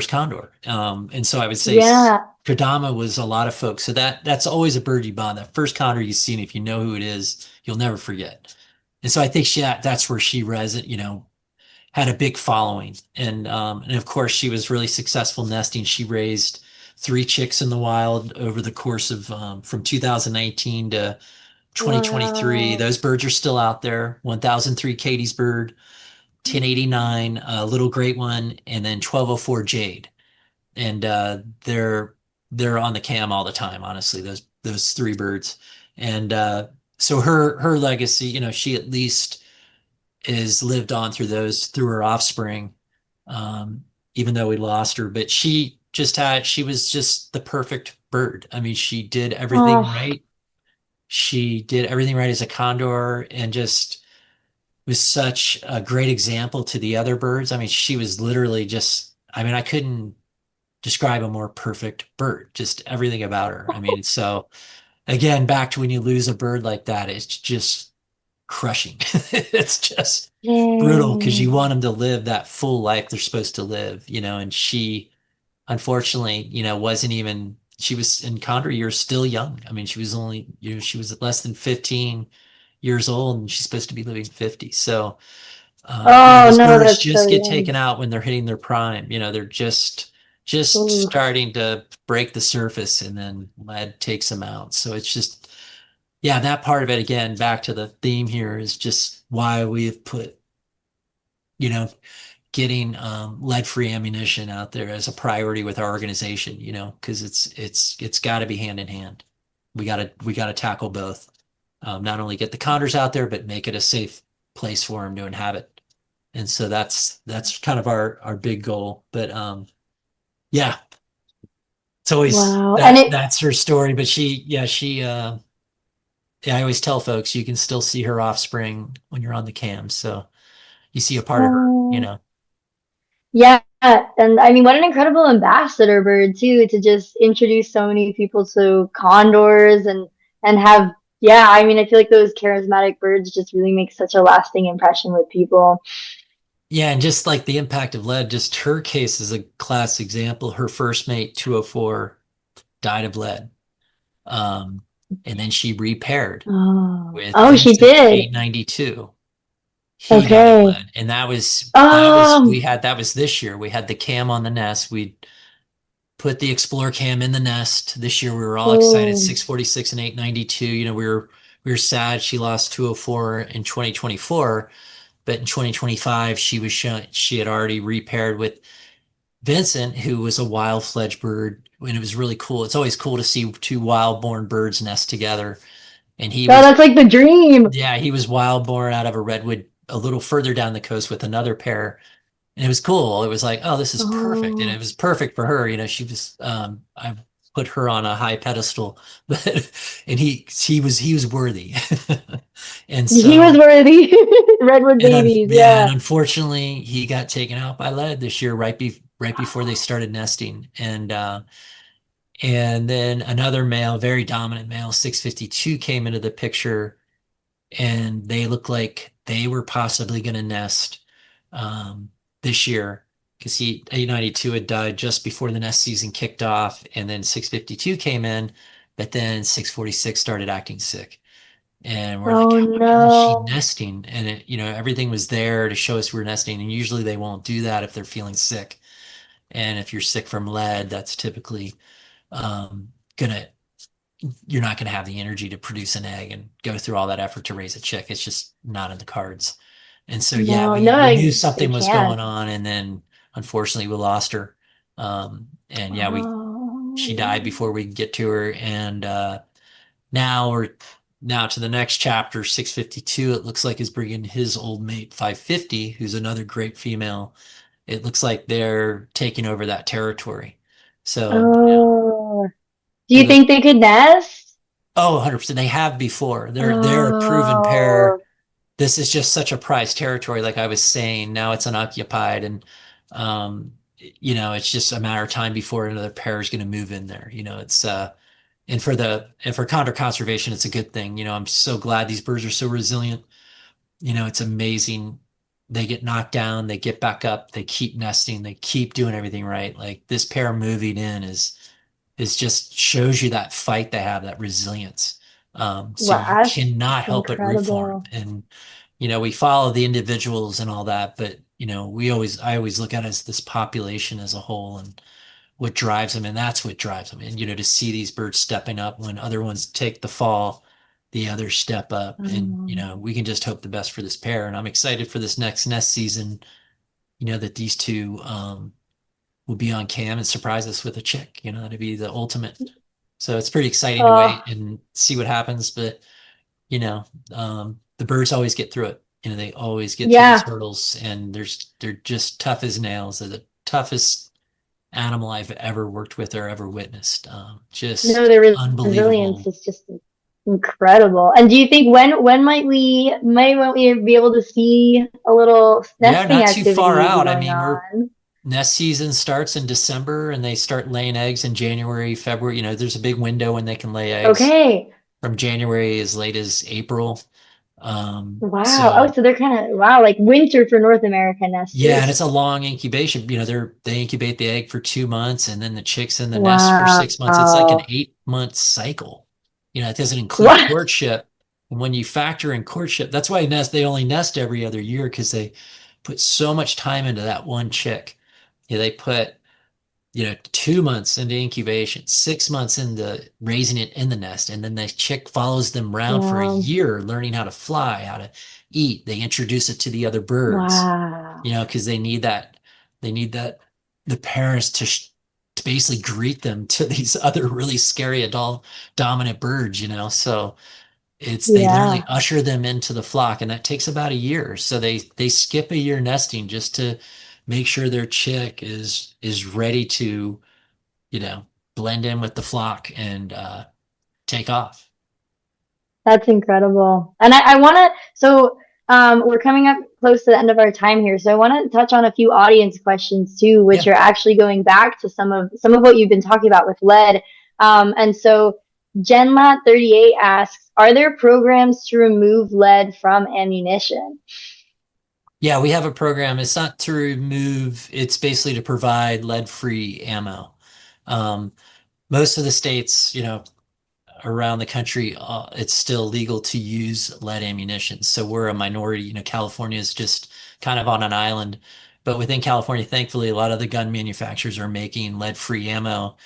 condor. And so I would say yeah. Kodama was a lot of folks. So that's always a bird you bond. That first condor you see, and if you know who it is, you'll never forget. And so I think that's where she had a big following. And of course she was really successful nesting. She raised three chicks in the wild over the course of from 2019 to 2023. Wow. Those birds are still out there. 1003 Katie's bird, 1089 little great one, and then 1204 Jade. And they're on the cam all the time, honestly, those three birds. And so her legacy, she at least is lived on through her offspring, um, even though we lost her. But she was just the perfect bird. I mean, she did everything Oh, right. She did everything right as a condor and just was such a great example to the other birds. I mean, she was literally just, I mean, I couldn't describe a more perfect bird, just everything about her. I mean, so again, back to when you lose a bird like that, it's just crushing. It's just brutal because you dang. want them to live that full life they're supposed to live, and she unfortunately, wasn't even, she was in Condor years still young. I mean, she was only, she was less than 15 years old and she's supposed to be living 50. So, Oh those no, birds that's so just get young. taken out when they're hitting their prime. They're just Ooh, starting to break the surface and then lead takes them out. So it's just, yeah, that part of it, again, back to the theme here, is just why we have put, you know, getting lead-free ammunition out there as a priority with our organization, because it's got to be hand in hand. We got to tackle both. Not only get the condors out there, but make it a safe place for them to inhabit. And so that's kind of our big goal. But yeah, it's always wow. And that it, that's her story. But yeah, I always tell folks you can still see her offspring when you're on the cam. So you see a part of her, oh, yeah. And I mean, what an incredible ambassador bird too, to just introduce so many people to condors and have, yeah, I mean, I feel like those charismatic birds just really make such a lasting impression with people. Yeah, and just like the impact of lead, just her case is a class example. Her first mate, 204, died of lead. Um, and then she repaired Oh, with oh, she Vincent, did. 892. He died of Okay. lead. And Um, that was this year. We had the cam on the nest. We put the Explore cam in the nest. This year we were all excited, oh, 646 and 892. We were sad she lost 204 in 2024, but in 2025 she had already repaired with Vincent, who was a wild fledged bird, and it was really cool. It's always cool to see two wild born birds nest together. And no, that's like the dream. he was wild born out of a redwood a little further down the coast with another pair. And it was cool. It was like, oh, this is perfect. And it Oh, was perfect for her. She was, I put her on a high pedestal, but, and he was worthy. And he was so, worthy. Redwood babies, yeah, and yeah. unfortunately he got taken out by lead this year, right before they started nesting. And then another male, very dominant male, 652, came into the picture, and they looked like they were possibly going to nest um, this year because 892 had died just before the nest season kicked off, and then 652 came in, but then 646 started acting sick. And we're like, Oh when is she no. nesting? And everything was there to show us we're nesting. And usually they won't do that if they're feeling sick. And if you're sick from lead, that's typically gonna you're not gonna have the energy to produce an egg and go through all that effort to raise a chick. It's just not in the cards. And so yeah, No, we knew they something was can't. going on, and then unfortunately we lost her. And yeah, we she died Oh, before we could get to her. And now we're now to the next chapter, 652. It looks like is bringing his old mate 550, who's another great female. It looks like they're taking over that territory. So, oh. Do it you look think they could nest? oh, 100%. They have before. They're a proven pair. Oh, This is just such a prized territory, like I was saying. Now it's unoccupied, and it's just a matter of time before another pair is going to move in there. It's and for condor conservation, it's a good thing. I'm so glad these birds are so resilient. It's amazing. They get knocked down, they get back up, they keep nesting, they keep doing everything right. Like this pair moving in is just shows you that fight they have, that resilience. So wow, you cannot that's help but root for them. incredible. And we follow the individuals and all that, but I always look at it as this population as a whole, and what drives them, and that's what drives them. And to see these birds stepping up when other ones take the fall, the others step up, and Um, we can just hope the best for this pair. And I'm excited for this next nest season. That these two will be on cam and surprise us with a chick. That'd be the ultimate. So it's pretty exciting to oh, wait and see what happens. But you know, the birds always get through it. They always get through these yeah. hurdles, and they're just tough as nails. They're the toughest animal I've ever worked with or ever witnessed. No, Just the resilience unbelievable. is just incredible. And do you think when might we be able to see a little Yeah, nesting not too far activity out. I going mean, we're on? nest season starts in December and they start laying eggs in January, February. There's a big window when they can lay eggs Okay. from January as late as April. Wow. Oh, So so they're kind of wow, like winter for North America yeah, and it's nesters. a long incubation. They incubate the egg for 2 months and then the chick's in the nest for 6 months. It's like an Wow. 8 month cycle. It doesn't include What? courtship. And when you factor in courtship, that's why they only nest every other year because they put so much time into that one chick. They put 2 months into incubation, 6 months into raising it in the nest, and then the chick follows them around for a Wow. year, learning how to fly, how to eat. They introduce it to the other birds, Wow. because they need that the parents to basically greet them to these other really scary adult dominant birds. So they literally Yeah. usher them into the flock, and that takes about a year. So they skip a year nesting just to make sure their chick is ready to, you know, blend in with the flock and take off. That's incredible. And I want to, so we're coming up close to the end of our time here. So I want to touch on a few audience questions too, which Yeah. are actually going back to some of what you've been talking about with lead. And so GenLat38 asks, are there programs to remove lead from ammunition? Yeah, we have a program. It's not to remove, it's basically to provide lead-free ammo. Um, Most of the states, around the country, it's still legal to use lead ammunition. So we're a minority. California is just kind of on an island. But within California, thankfully, a lot of the gun manufacturers are making lead-free ammo.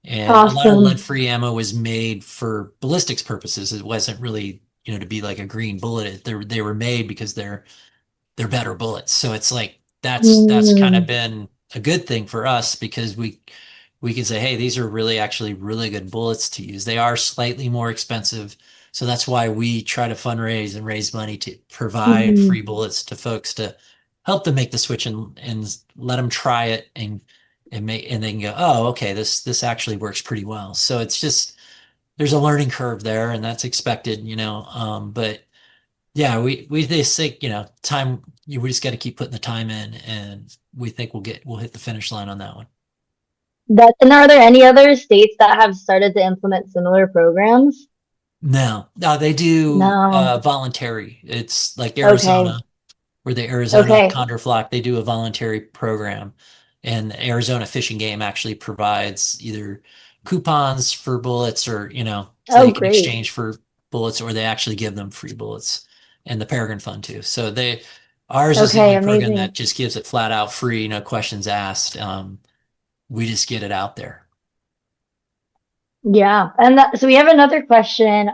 And a lot of Awesome. lead-free ammo was made for ballistics purposes. It wasn't really, to be like a green bullet. They were made because they're better bullets. So it's like that's kind of Mm, been a good thing for us because we can say, hey, these are really actually really good bullets to use. They are slightly more expensive. So that's why we try to fundraise and raise money to provide mhm. free bullets to folks to help them make the switch and let them try it and they can go, oh, okay, this actually works pretty well. So it's just there's a learning curve there and that's expected. But yeah, we just think, time we just got to keep putting the time in and we think we'll hit the finish line on that one. And are there any other states that have started to implement similar programs? No, no, they do No. voluntary. It's like Okay. Arizona, where the Arizona Okay. Condor flock, they do a voluntary program. And the Arizona Fish and Game actually provides either coupons for bullets or, so Oh, they can great. exchange for bullets or they actually give them free bullets and the Peregrine Fund too. So ours is the Okay, only program that amazing. just gives it flat out free, no questions asked. We just get it out there. Yeah. So we have another question.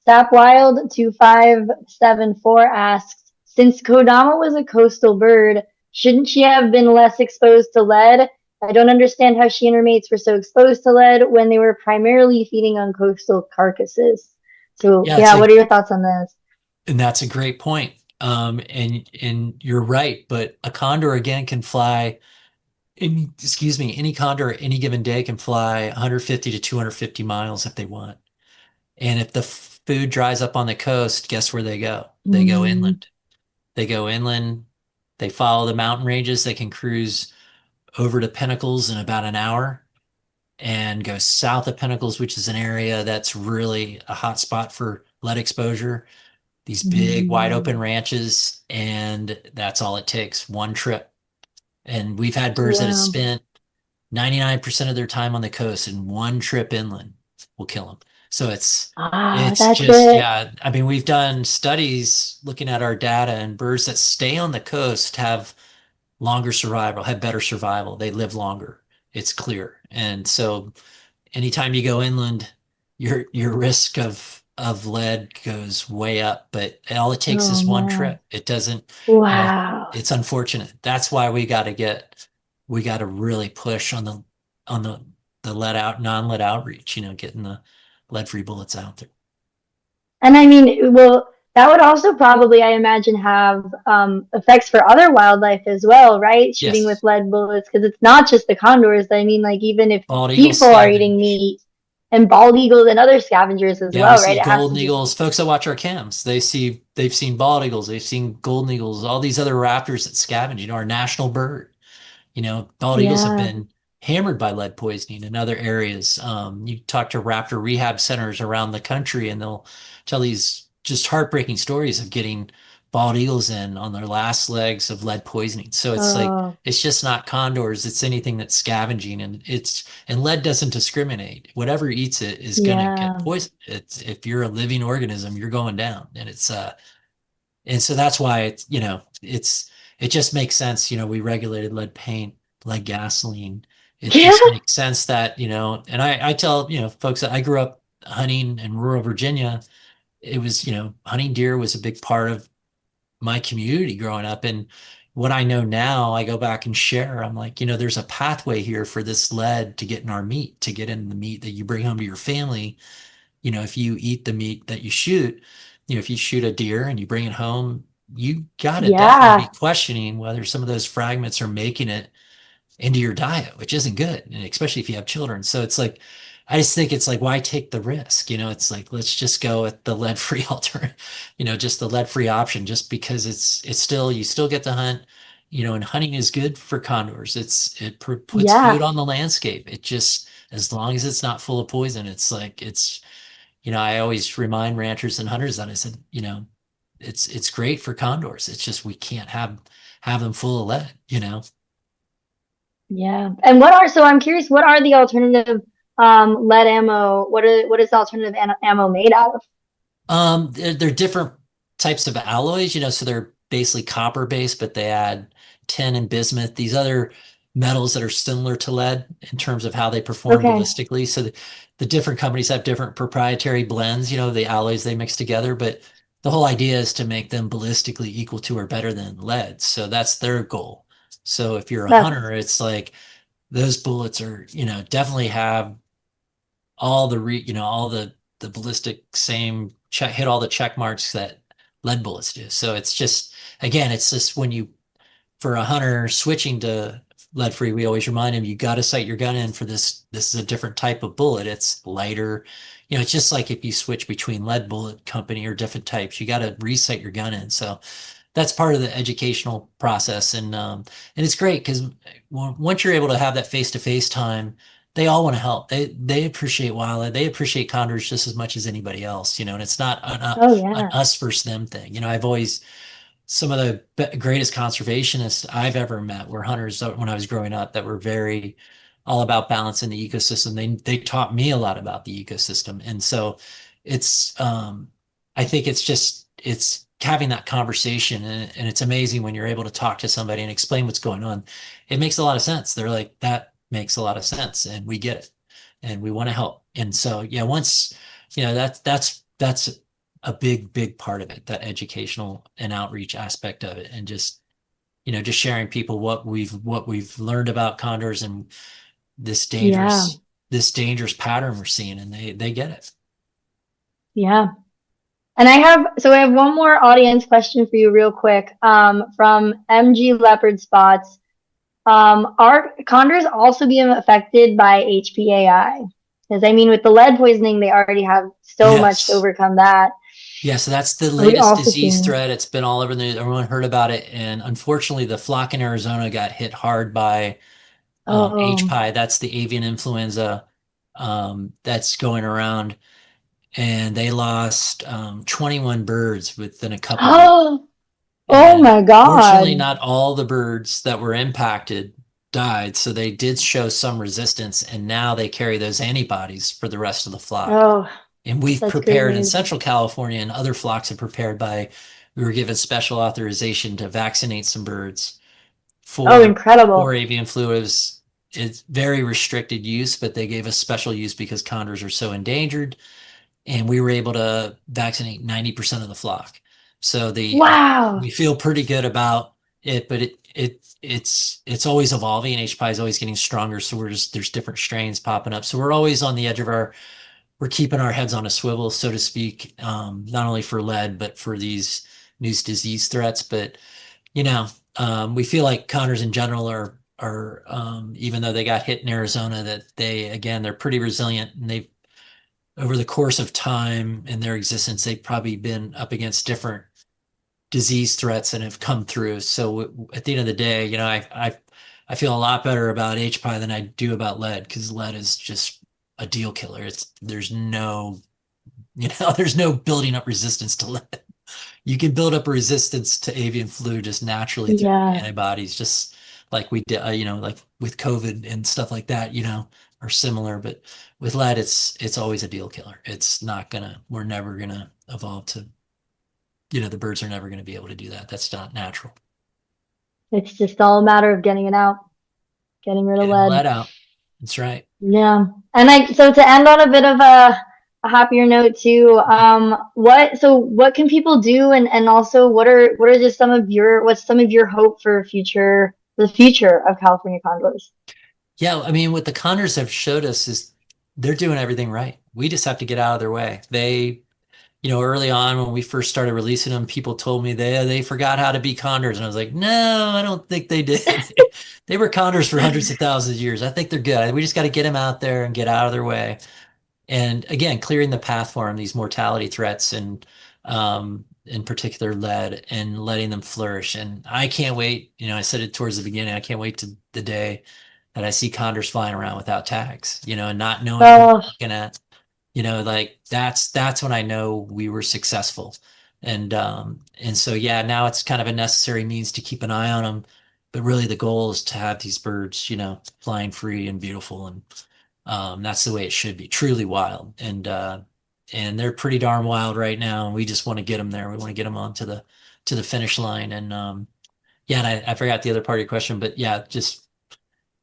Sapwild2574 asks, since Kodama was a coastal bird, shouldn't she have been less exposed to lead? I don't understand how she and her mates were so exposed to lead when they were primarily feeding on coastal carcasses. So Yeah, yeah, what are your thoughts on this? and that's a great point. And you're right, but a condor again can fly excuse me, any condor any given day can fly 150 to 250 miles if they want. And if the food dries up on the coast, guess where they go? They go Mm, inland. They go inland. They follow the mountain ranges. They can cruise over to Pinnacles in about an hour and go south of Pinnacles, which is an area that's really a hot spot for lead exposure. These big, wide open mm, ranches, and that's all it takes, one trip. And we've had birds that have wow. spent 99% of their time on the coast and one trip inland will kill them. So Ah, it's that's just, it. yeah. I mean, we've done studies looking at our data and birds that stay on the coast have longer survival, have better survival. They live longer. it's clear. And so anytime you go inland, your risk of lead goes way up. But all it takes Oh is one man. trip. It doesn't, you know, Wow. it's unfortunate. That's why we got to really push on the non-lead outreach, getting the lead-free bullets out there. And I mean, well, that would also probably, I imagine, have effects for other wildlife as well, right? Shooting with Yes. lead bullets, because it's not just the condors. I mean, like even if Bald eagles people are eating scavenge. meat, and bald eagles and other scavengers as Yeah, we well, right? see It has to golden just, eagles. Folks that watch our cams, they've seen bald eagles, they've seen golden eagles, all these other raptors that scavenge, our national bird. Bald eagles have yeah. been hammered by lead poisoning in other areas. You talk to raptor rehab centers around the country, and they'll tell these just heartbreaking stories of getting bald eagles in on their last legs of lead poisoning. So it's like Oh, it's just not condors; it's anything that's scavenging, and lead doesn't discriminate. Whatever eats it is going to get yeah. poisoned. It's if you're a living organism, you're going down, and so that's why it just makes sense. We regulated lead paint, lead gasoline. It Yeah. just makes sense that, and I tell, folks that I grew up hunting in rural Virginia. It was, hunting deer was a big part of my community growing up. And what I know now, I go back and share. I'm like, there's a pathway here for this lead to get in our meat, to get in the meat that you bring home to your family. If you eat the meat that you shoot, if you shoot a deer and you bring it home, you got to definitely be Yeah. questioning whether some of those fragments are making it into your diet, which isn't good, and especially if you have children. So it's like, I just think it's like, why take the risk? It's like, let's just go with the lead-free alternative, just the lead-free option, just because it's still, you still get to hunt, and hunting is good for condors. Puts food Yeah. on the landscape. It just, as long as it's not full of poison, it's like, I always remind ranchers and hunters that I said, it's great for condors. It's just we can't have them full of lead. Yeah. And so I'm curious, what are the alternative lead ammo? What is the alternative ammo made out of? They're different types of alloys, so they're basically copper based, but they add tin and bismuth, these other metals that are similar to lead in terms of how they perform Okay. ballistically. So the different companies have different proprietary blends, the alloys they mix together, but the whole idea is to make them ballistically equal to or better than lead. So that's their goal. So if you're a That's hunter, it's like those bullets are, definitely have all the ballistic same check, hit all the check marks that lead bullets do. So it's just, again, it's just when you, for a hunter switching to lead free, we always remind him, you got to sight your gun in for this. This is a different type of bullet. It's lighter. It's just like if you switch between lead bullet company or different types, you got to resight your gun in. So that's part of the educational process. And it's great because once you're able to have that face-to-face time, they all want to help. They appreciate wildlife. They appreciate condors just as much as anybody else, and it's not oh an yeah. us versus them thing. I've always, some of the greatest conservationists I've ever met were hunters when I was growing up that were very all about balancing the ecosystem. They taught me a lot about the ecosystem. And so it's I think it's having that conversation, and it's amazing when you're able to talk to somebody and explain what's going on. It makes a lot of sense. They're like, that makes a lot of sense, and we get it, and we want to help. And so yeah, once that's a big part of it, that educational and outreach aspect of it, and just sharing people what we've learned about condors and this Yeah. dangerous this dangerous pattern we're seeing, and they get it. Yeah. And I have one more audience question for you real quick. From MG Leopard Spots. Are condors also being affected by HPAI? Because I mean, with the lead poisoning, they already have so much to Yes. overcome that. Yeah, so that's the Are we latest also disease seeing? threat. It's been all over the news. Everyone heard about it, and unfortunately, the flock in Arizona got hit hard by Oh, HPI. That's the avian influenza that's going around, and they lost 21 birds within a couple weeks. oh, oh And my fortunately, God. not all the birds that were impacted died, so they did show some resistance, and now they carry those antibodies for the rest of the flock. Oh, And we've that's great prepared in news. Central California, and other flocks have prepared we were given special authorization to vaccinate some birds Oh, for incredible. avian fluids. it's very restricted use, but they gave us special use because condors are so endangered, and we were able to vaccinate 90% of the flock. So we Wow. feel pretty good about it, but it's always evolving, and H. pylori is always getting stronger. So there's different strains popping up. So we're always on the edge of we're keeping our heads on a swivel, so to speak, not only for lead, but for these new disease threats. But we feel like condors in general are even though they got hit in Arizona, that they're pretty resilient, and they've over the course of time in their existence, they've probably been up against different disease threats and have come through. So at the end of the day, I feel a lot better about H. pylori than I do about lead, because lead is just a deal killer. There's no, there's no building up resistance to lead. You can build up a resistance to avian flu just naturally through Yeah. antibodies, just like we did, like with COVID and stuff like that, are similar. But with lead, it's always a deal killer. We're never gonna evolve to, the birds are never gonna be able to do that. That's not natural. It's just all a matter of getting it out, getting rid of Getting lead. lead out. That's right. Yeah. So to end on a bit of a happier note too, what can people do, and also what are just what's some of your hope for the future of California condors? Yeah, I mean, what the Condors have showed us is they're doing everything right. We just have to get out of their way. Early on when we first started releasing them, people told me they forgot how to be condors, and I was like, no, I don't think they did. They were condors for hundreds of thousands of years. I think they're good. We just got to get them out there and get out of their way. And again, clearing the path for them, these mortality threats, and in particular lead, and letting them flourish. And I can't wait. I said it towards the beginning. I can't wait to the day that I see condors flying around without tags, and not knowing who Oh, they're looking at. Like that's when I know we were successful. And so yeah, now it's kind of a necessary means to keep an eye on them, but really the goal is to have these birds, flying free and beautiful, and that's the way it should be, truly wild. And they're pretty darn wild right now, and we just want to get them there. We want to get them on to the finish line. And yeah, and I forgot the other part of your question, but yeah, just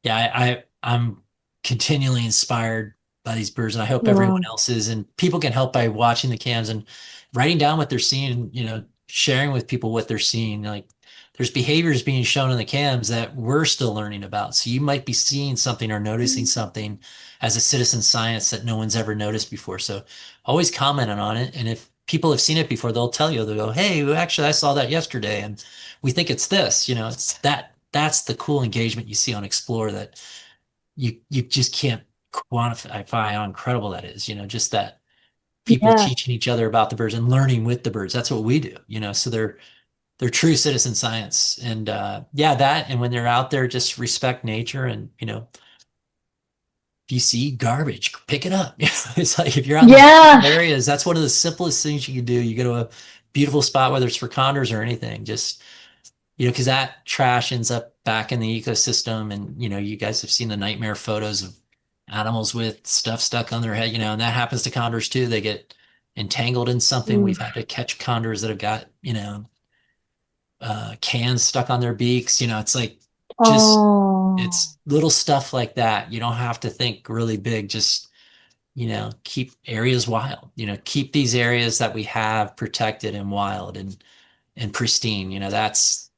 yeah, I'm continually inspired by these birds, and I hope everyone wow. else is. And people can help by watching the cams and writing down what they're seeing, sharing with people what they're seeing. Like, there's behaviors being shown in the cams that we're still learning about. So you might be seeing something or noticing something as a citizen science that no one's ever noticed before. So always commenting on it. And if people have seen it before, they'll tell you, they'll go, hey, actually, I saw that yesterday, and we think it's this. It's that's the cool engagement you see on Explore, that you just can't quantify how incredible that is. Just that people Yeah. teaching each other about the birds and learning with the birds. That's what we do. So they're true citizen science. And yeah, that, and when they're out there, just respect nature. And if you see garbage, pick it up. It's like, if you're out in these Yeah. areas, that's one of the simplest things you can do. You go to a beautiful spot, whether it's for condors or anything, just because that trash ends up back in the ecosystem. And, you guys have seen the nightmare photos of animals with stuff stuck on their head, and that happens to condors too. They get entangled in something. We've Oof. had to catch condors that have got, cans stuck on their beaks. It's like, just, Oh, it's little stuff like that. You don't have to think really big. Just, keep areas wild, keep these areas that we have protected and wild and pristine.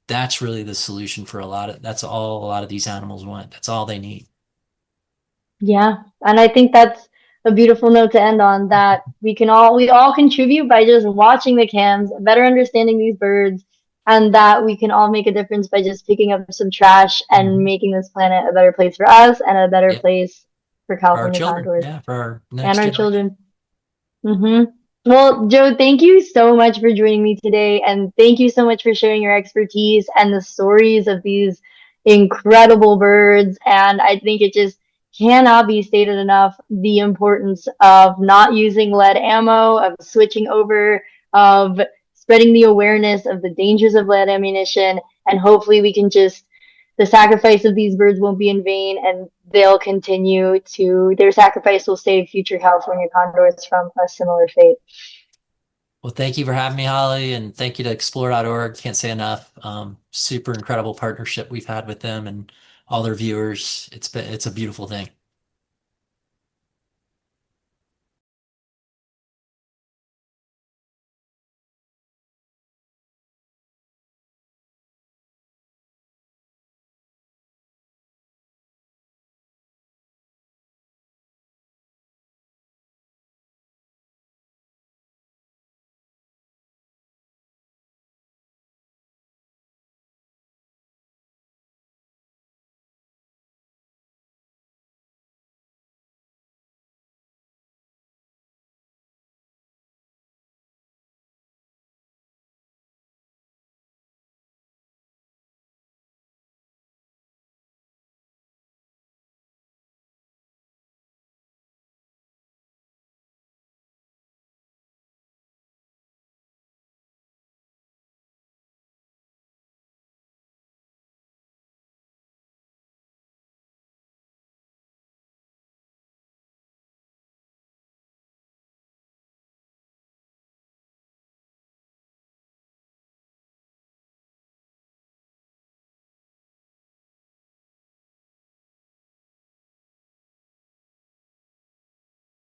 That's really the solution for that's all a lot of these animals want. That's all they need. yeah. And I think that's a beautiful note to end on, that we all contribute by just watching the cams, better understanding these birds, and that we can all make a difference by just picking up some trash and Mhm. making this planet a better place for us and a better Yeah, place for for our California children. condors Yeah, for our and next our generation. children. Well, Joe, thank you so much for joining me today, and thank you so much for sharing your expertise and the stories of these incredible birds. And I think it just cannot be stated enough, the importance of not using lead ammo, of switching over, of spreading the awareness of the dangers of lead ammunition, and hopefully we can just the sacrifice of these birds won't be in vain, and their sacrifice will save future California condors from a similar fate. Well, thank you for having me, Holly, and thank you to explore.org. Can't say enough. Super incredible partnership we've had with them, and all their viewers. It's a beautiful thing.